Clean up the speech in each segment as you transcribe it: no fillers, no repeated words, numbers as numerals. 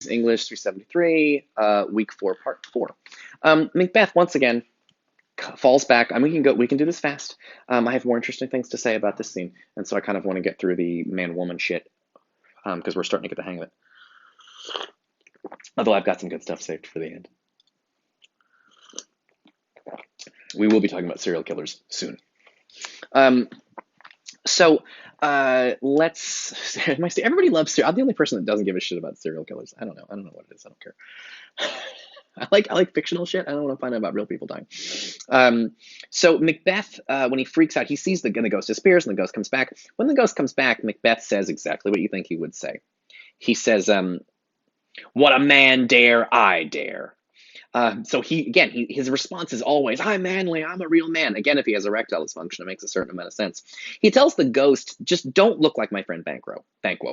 English 373, week 4, part 4. Macbeth once again falls back. We can do this fast. I have more interesting things to say about this scene, and so I kind of want to get through the man-woman shit because we're starting to get the hang of it. Although I've got some good stuff saved for the end. We will be talking about serial killers soon. So let's. Everybody loves. I'm the only person that doesn't give a shit about serial killers. I don't know. I don't know what it is. I don't care. I like fictional shit. I don't want to find out about real people dying. So Macbeth, when he freaks out, he sees the ghost disappears and the ghost comes back. When the ghost comes back, Macbeth says exactly what you think he would say. He says, "What a man dare, I dare." So his response is always, "I'm manly, I'm a real man." Again, if he has erectile dysfunction, it makes a certain amount of sense. He tells the ghost, "Just don't look like my friend Banquo.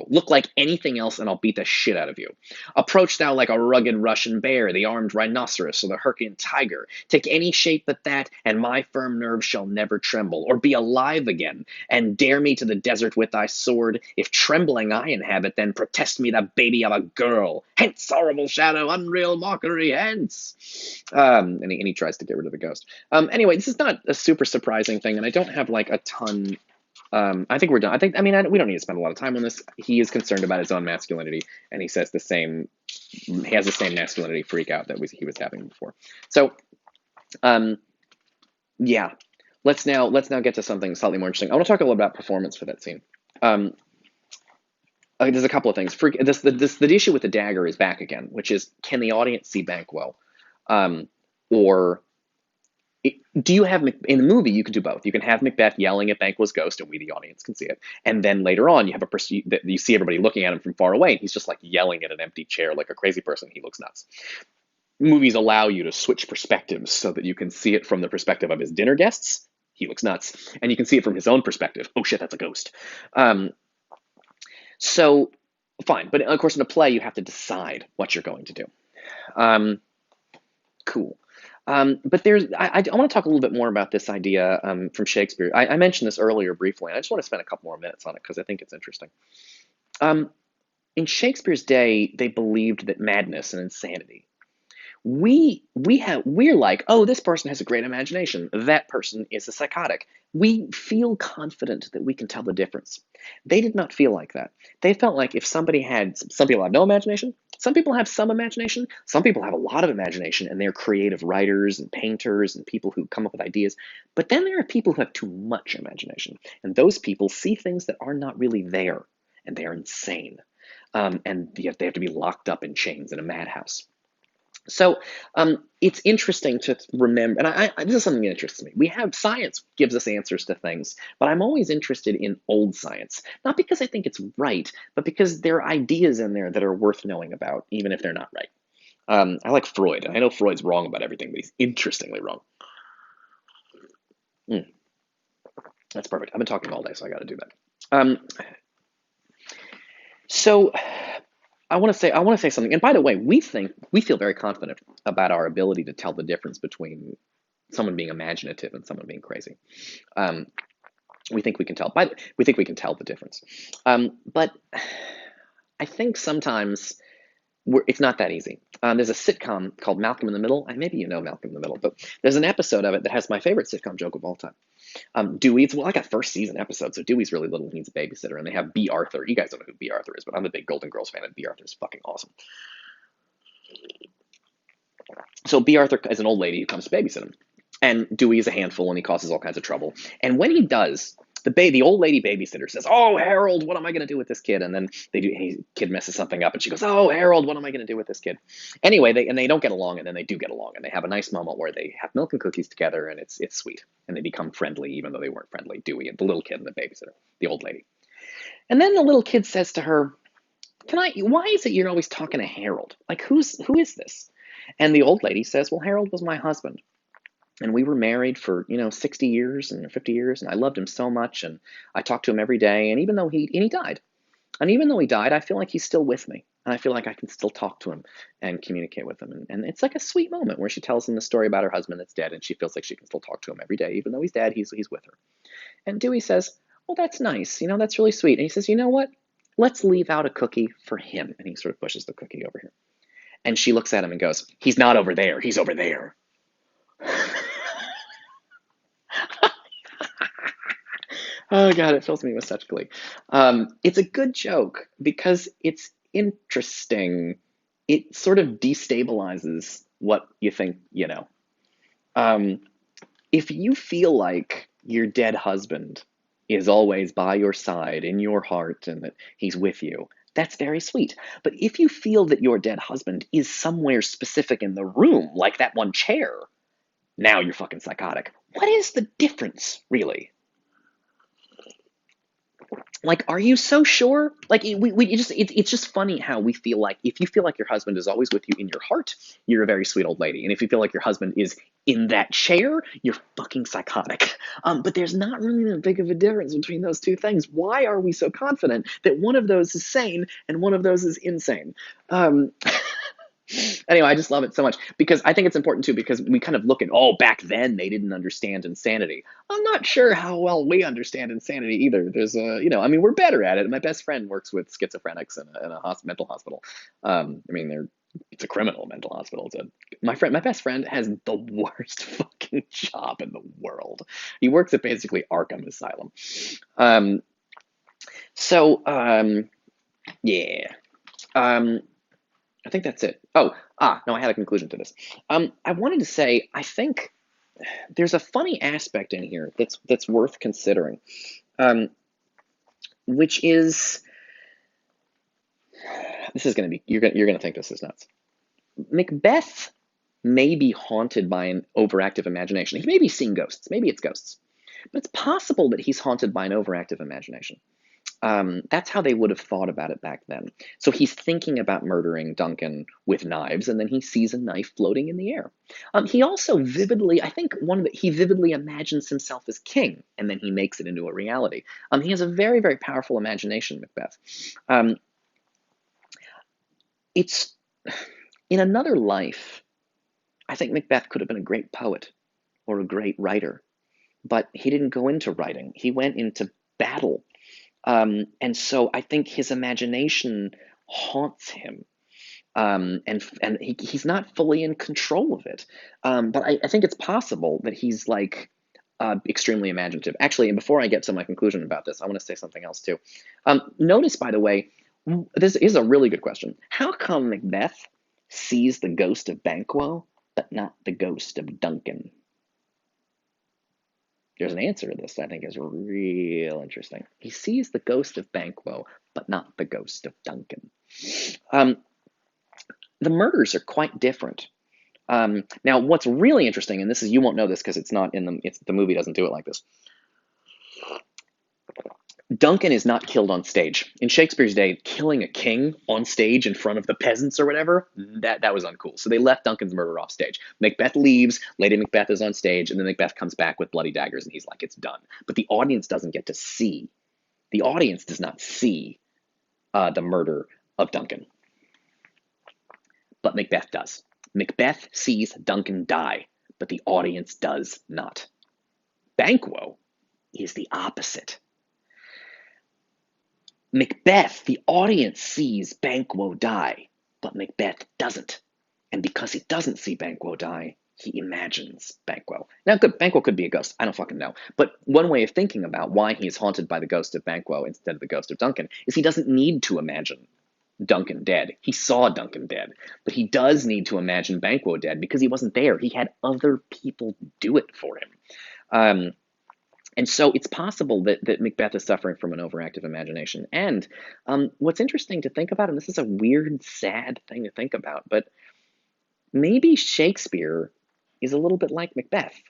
Look like anything else and I'll beat the shit out of you. Approach thou like a rugged Russian bear, the armed rhinoceros, or the Hyrcan tiger. Take any shape but that, and my firm nerves shall never tremble, or be alive again. And dare me to the desert with thy sword. If trembling I inhabit, then protest me the baby of a girl. Hence, horrible shadow, unreal mockery, hence." And he tries to get rid of the ghost. Anyway, this is not a super surprising thing, and I don't have like a ton. I think we're done. We don't need to spend a lot of time on this. He is concerned about his own masculinity, and he says the same. He has the same masculinity freak out that he was having before. So, yeah, let's now get to something slightly more interesting. I want to talk a little about performance for that scene. There's a couple of things. The issue with the dagger is back again, which is, can the audience see Banquo? Or do you have, in the movie, you can do both. You can have Macbeth yelling at Banquo's ghost, and we, the audience, can see it. And then later on, you see everybody looking at him from far away, and he's just like yelling at an empty chair like a crazy person. He looks nuts. Movies allow you to switch perspectives so that you can see it from the perspective of his dinner guests. He looks nuts. And you can see it from his own perspective. Oh shit, that's a ghost. So, fine. But of course, in a play, you have to decide what you're going to do. Cool. But I want to talk a little bit more about this idea from Shakespeare. I mentioned this earlier briefly, and I just want to spend a couple more minutes on it because I think it's interesting. In Shakespeare's day, they believed that madness and insanity. We're like, oh, this person has a great imagination. That person is a psychotic. We feel confident that we can tell the difference. They did not feel like that. They felt like if some people have no imagination, some people have some imagination, some people have a lot of imagination, and they're creative writers and painters and people who come up with ideas. But then there are people who have too much imagination, and those people see things that are not really there, and they are insane. And they have to be locked up in chains in a madhouse. So it's interesting to remember, and this is something that interests me. Science gives us answers to things, but I'm always interested in old science, not because I think it's right, but because there are ideas in there that are worth knowing about, even if they're not right. I like Freud. I know Freud's wrong about everything, but he's interestingly wrong. That's perfect. I've been talking all day, so I got to do that. So I want to say something. And by the way, we feel very confident about our ability to tell the difference between someone being imaginative and someone being crazy. We think we can tell. We think we can tell the difference. But I think sometimes it's not that easy. There's a sitcom called Malcolm in the Middle, and maybe you know Malcolm in the Middle, but there's an episode of it that has my favorite sitcom joke of all time. It's like a first season episode, so Dewey's really little, he needs a babysitter, and they have B. Arthur. You guys don't know who B. Arthur is, but I'm a big Golden Girls fan, and B. Arthur is fucking awesome. So B. Arthur is an old lady who comes to babysit him, and Dewey is a handful, and he causes all kinds of trouble. And when he does, the old lady babysitter says, "Oh, Harold, what am I going to do with this kid?" And then kid messes something up, and she goes, "Oh, Harold, what am I going to do with this kid?" Anyway, they don't get along, and then they do get along, and they have a nice moment where they have milk and cookies together, and it's sweet, and they become friendly, even though they weren't friendly. Dewey and the little kid and the babysitter, the old lady. And then the little kid says to her, why is it you're always talking to Harold? Like, who is this? And the old lady says, "Well, Harold was my husband. And we were married for 60 years and 50 years, and I loved him so much, and I talked to him every day, and even though he died, I feel like he's still with me, and I feel like I can still talk to him and communicate with him." And it's like a sweet moment where she tells him the story about her husband that's dead, and she feels like she can still talk to him every day, even though he's dead, he's with her. And Dewey says, "Well, that's nice, that's really sweet." And he says, "You know what? Let's leave out a cookie for him. And he sort of pushes the cookie over here. And she looks at him and goes, he's not over there, he's over there. Oh God, it fills me with such glee. It's a good joke because it's interesting. It sort of destabilizes what you think you know. Um, if you feel like your dead husband is always by your side in your heart and that he's with you, that's very sweet. But if you feel that your dead husband is somewhere specific in the room, like that one chair, now you're fucking psychotic. What is the difference, really? Like, are you so sure? Like, it's just funny how we feel like if you feel like your husband is always with you in your heart, you're a very sweet old lady, and if you feel like your husband is in that chair, you're fucking psychotic. But there's not really that big of a difference between those two things. Why are we so confident that one of those is sane and one of those is insane? Um, Anyway, I just love it so much because I think it's important too because we kind of look at, oh, back then they didn't understand insanity. I'm not sure how well we understand insanity either. There's I mean, we're better at it. My best friend works with schizophrenics in a mental hospital. I mean, it's a criminal mental hospital. My best friend has the worst fucking job in the world. He works at basically Arkham Asylum. Um, so yeah. Um, I think that's it. No, I had a conclusion to this. I wanted to say, I think there's a funny aspect in here that's worth considering, um, which is this is going to be you're gonna think this is nuts. Macbeth may be haunted by an overactive imagination. He may be seeing ghosts. Maybe it's ghosts, but it's possible that he's haunted by an overactive imagination. That's how they would have thought about it back then. So he's thinking about murdering Duncan with knives, and then he sees a knife floating in the air. He also vividly, I think he vividly imagines himself as king, and then he makes it into a reality. He has a very, very powerful imagination, Macbeth. Um, it's in another life, I think Macbeth could have been a great poet or a great writer, but he didn't go into writing. He went into battle. And so I think his imagination haunts him, and he's not fully in control of it. But I think it's possible that he's like extremely imaginative. Actually, and before I get to my conclusion about this, I want to say something else too. Notice, by the way, this is a really good question. How come Macbeth sees the ghost of Banquo, but not the ghost of Duncan? There's an answer to this that I think is real interesting. He sees the ghost of Banquo, but not the ghost of Duncan. Um, the murders are quite different. Now, what's really interesting, and this is you won't know this because it's not in the movie doesn't do it like this. Duncan is not killed on stage. In Shakespeare's day, killing a king on stage in front of the peasants or whatever, that was uncool. So they left Duncan's murder off stage. Macbeth leaves, Lady Macbeth is on stage, and then Macbeth comes back with bloody daggers and he's like, it's done. But the audience doesn't get to see. The audience does not see the murder of Duncan. But Macbeth does. Macbeth sees Duncan die, but the audience does not. Banquo is the opposite. Macbeth, the audience sees Banquo die, but Macbeth doesn't. And because he doesn't see Banquo die, he imagines Banquo. Now, Banquo could be a ghost. I don't fucking know. But one way of thinking about why he is haunted by the ghost of Banquo instead of the ghost of Duncan is he doesn't need to imagine Duncan dead. He saw Duncan dead. But he does need to imagine Banquo dead because he wasn't there. He had other people do it for him. And so it's possible that Macbeth is suffering from an overactive imagination. And what's interesting to think about, and this is a weird, sad thing to think about, but maybe Shakespeare is a little bit like Macbeth.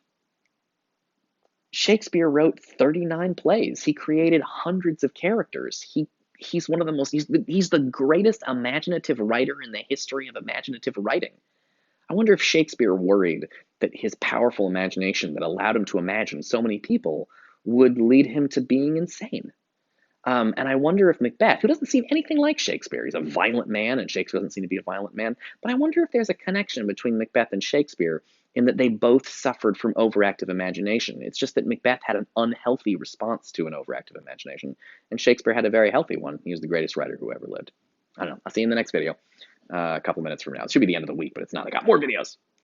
Shakespeare wrote 39 plays. He created hundreds of characters. He's one of the most, he's the greatest imaginative writer in the history of imaginative writing. I wonder if Shakespeare worried that his powerful imagination that allowed him to imagine so many people would lead him to being insane. And I wonder if Macbeth, who doesn't seem anything like Shakespeare, he's a violent man, and Shakespeare doesn't seem to be a violent man, but I wonder if there's a connection between Macbeth and Shakespeare in that they both suffered from overactive imagination. It's just that Macbeth had an unhealthy response to an overactive imagination, and Shakespeare had a very healthy one. He was the greatest writer who ever lived. I don't know. I'll see you in the next video a couple minutes from now. It should be the end of the week, but it's not. I got more videos.